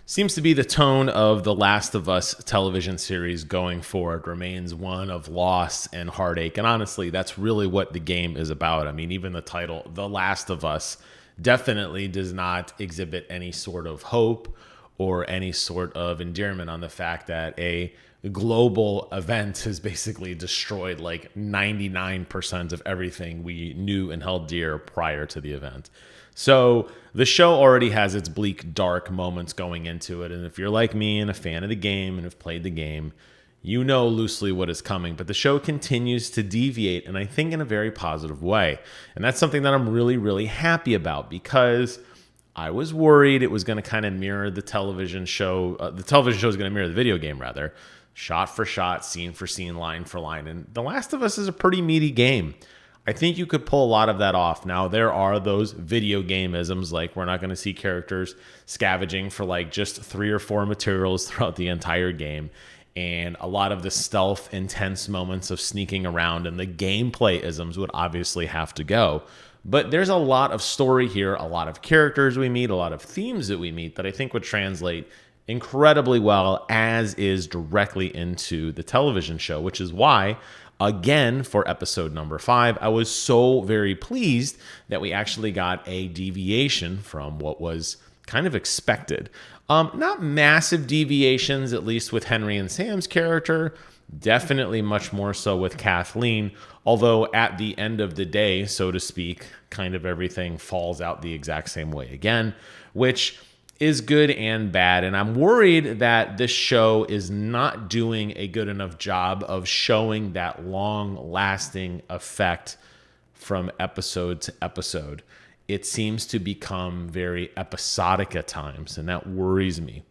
Seems to be the tone of the Last of Us television series going forward remains one of loss and heartache. And honestly, that's really what the game is about. I mean, even the title, The Last of Us, definitely does not exhibit any sort of hope or any sort of endearment on the fact that a global event has basically destroyed like 99% of everything we knew and held dear prior to the event. So the show already has its bleak, dark moments going into it. And if you're like me and a fan of the game and have played the game, you know loosely what is coming. But the show continues to deviate, and I think in a very positive way. And that's something that I'm really, really happy about, because I was worried it was going to kind of mirror the television show. The television show is going to mirror the video game, rather. Shot for shot, scene for scene, line for line. And The Last of Us is a pretty meaty game. I think you could pull a lot of that off. Now, there are those video game-isms, like we're not going to see characters scavenging for like just 3 or 4 materials throughout the entire game. And a lot of the stealth, intense moments of sneaking around and the gameplay-isms would obviously have to go. But there's a lot of story here, a lot of characters we meet, a lot of themes that we meet that I think would translate incredibly well as is directly into the television show, which is why, again, for episode number 5, I was so very pleased that we actually got a deviation from what was kind of expected. Not massive deviations, at least with Henry and Sam's character. Definitely much more so with Kathleen, although at the end of the day, so to speak, kind of everything falls out the exact same way again, which is good and bad. And I'm worried that this show is not doing a good enough job of showing that long-lasting effect from episode to episode. It seems to become very episodic at times, and that worries me.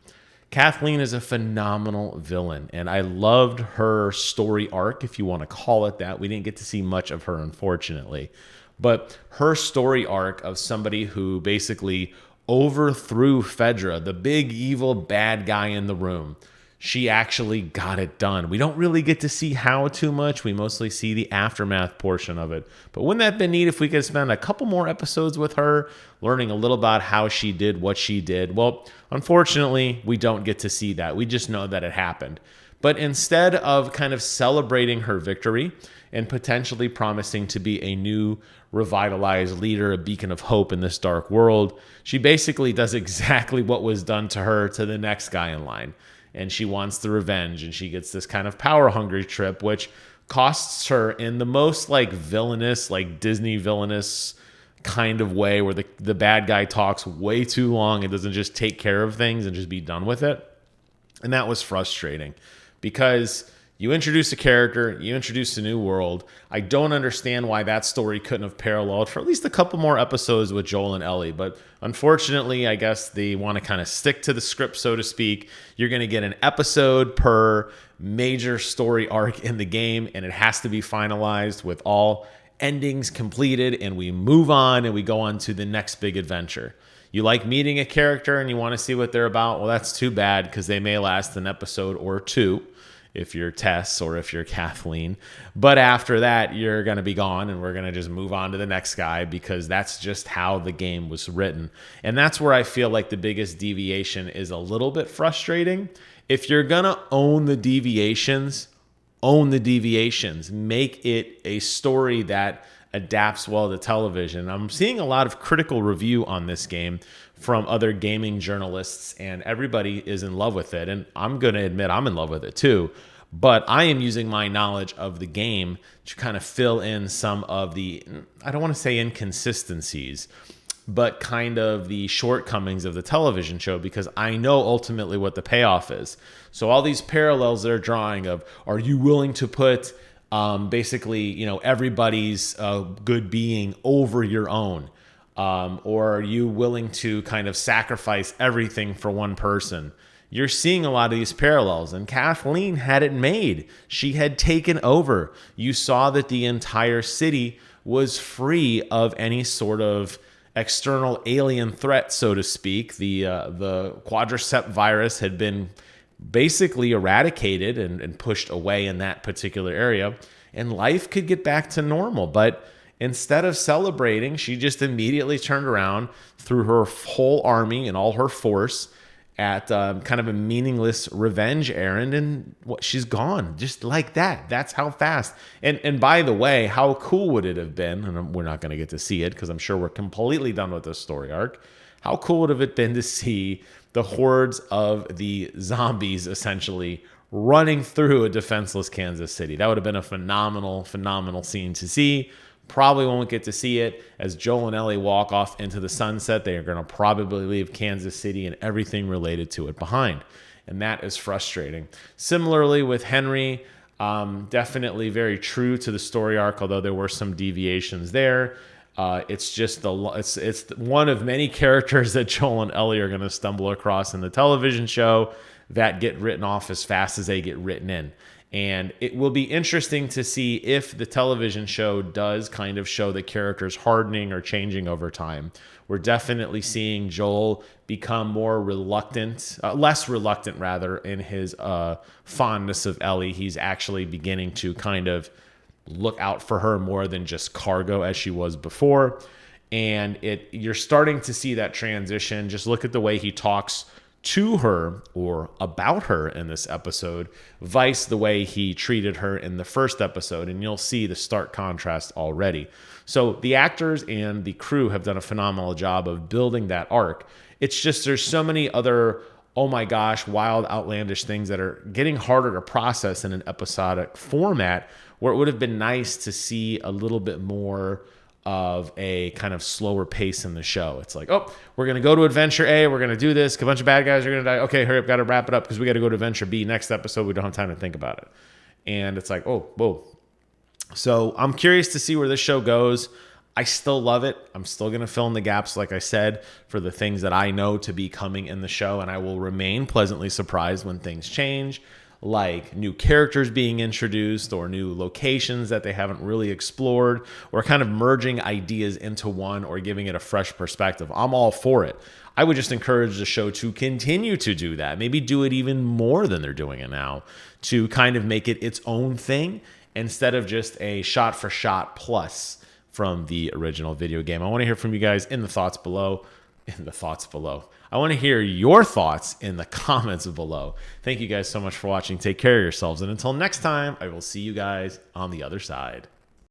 Kathleen is a phenomenal villain, and I loved her story arc, if you want to call it that. We didn't get to see much of her, unfortunately. But her story arc of somebody who basically overthrew Fedra, the big evil bad guy in the room. She actually got it done. We don't really get to see how too much. We mostly see the aftermath portion of it. But wouldn't that be neat if we could spend a couple more episodes with her, learning a little about how she did what she did? Well, unfortunately, we don't get to see that. We just know that it happened. But instead of kind of celebrating her victory and potentially promising to be a new revitalized leader, a beacon of hope in this dark world, she basically does exactly what was done to her to the next guy in line. And she wants the revenge, and she gets this kind of power-hungry trip, which costs her in the most like villainous, like Disney villainous kind of way, where the bad guy talks way too long and doesn't just take care of things and just be done with it. And that was frustrating, because you introduce a character, you introduce a new world. I don't understand why that story couldn't have paralleled for at least a couple more episodes with Joel and Ellie. But unfortunately, I guess they want to kind of stick to the script, so to speak. You're going to get an episode per major story arc in the game, and it has to be finalized with all endings completed, and we move on and we go on to the next big adventure. You like meeting a character and you want to see what they're about? Well, that's too bad, because they may last an episode or 2. If you're Tess or if you're Kathleen. But after that, you're going to be gone, and we're going to just move on to the next guy, because that's just how the game was written. And that's where I feel like the biggest deviation is a little bit frustrating. If you're going to own the deviations, own the deviations. Make it a story that adapts well to television. I'm seeing a lot of critical review on this game from other gaming journalists, and everybody is in love with it. And I'm going to admit I'm in love with it too. But I am using my knowledge of the game to kind of fill in some of the, I don't want to say inconsistencies, but kind of the shortcomings of the television show, because I know ultimately what the payoff is. So all these parallels they're drawing of, are you willing to put basically, everybody's good being over your own? Or are you willing to kind of sacrifice everything for one person? You're seeing a lot of these parallels, and Kathleen had it made. She had taken over. You saw that the entire city was free of any sort of external alien threat, so to speak. The quadriceps virus had been basically eradicated and pushed away in that particular area, and life could get back to normal. But instead of celebrating, she just immediately turned around, threw her whole army and all her force at kind of a meaningless revenge errand, and what, she's gone just like that. That's how fast. And by the way, how cool would it have been? And we're not going to get to see it because I'm sure we're completely done with this story arc. How cool would it have been to see the hordes of the zombies essentially running through a defenseless Kansas City? That would have been a phenomenal scene to see. Probably won't get to see it. As Joel and Ellie walk off into the sunset, they are going to probably leave Kansas City and everything related to it behind. And that is frustrating. Similarly with Henry, definitely very true to the story arc, although there were some deviations there. It's just it's one of many characters that Joel and Ellie are going to stumble across in the television show that get written off as fast as they get written in. And it will be interesting to see if the television show does kind of show the characters hardening or changing over time. We're definitely seeing Joel become more reluctant, less reluctant rather, in his fondness of Ellie. He's actually beginning to kind of look out for her more than just cargo as she was before. And you're starting to see that transition. Just look at the way he talks to her or about her in this episode, vice the way he treated her in the first episode, and you'll see the stark contrast already. So the actors and the crew have done a phenomenal job of building that arc. It's just there's so many other, oh my gosh, wild, outlandish things that are getting harder to process in an episodic format, where it would have been nice to see a little bit more of a kind of slower pace in the show. It's like, oh, we're going to go to adventure A. We're going to do this. A bunch of bad guys are going to die. Okay, hurry up. Got to wrap it up because we got to go to adventure B next episode. We don't have time to think about it. And it's like, oh, whoa. So I'm curious to see where this show goes. I still love it. I'm still going to fill in the gaps, like I said, for the things that I know to be coming in the show. And I will remain pleasantly surprised when things change, like new characters being introduced or new locations that they haven't really explored, or kind of merging ideas into one or giving it a fresh perspective. I'm all for it. I would just encourage the show to continue to do that. Maybe do it even more than they're doing it now, to kind of make it its own thing instead of just a shot-for-shot plus from the original video game. I want to hear from you guys in the thoughts below. I want to hear your thoughts in the comments below. Thank you guys so much for watching. Take care of yourselves. And until next time, I will see you guys on the other side.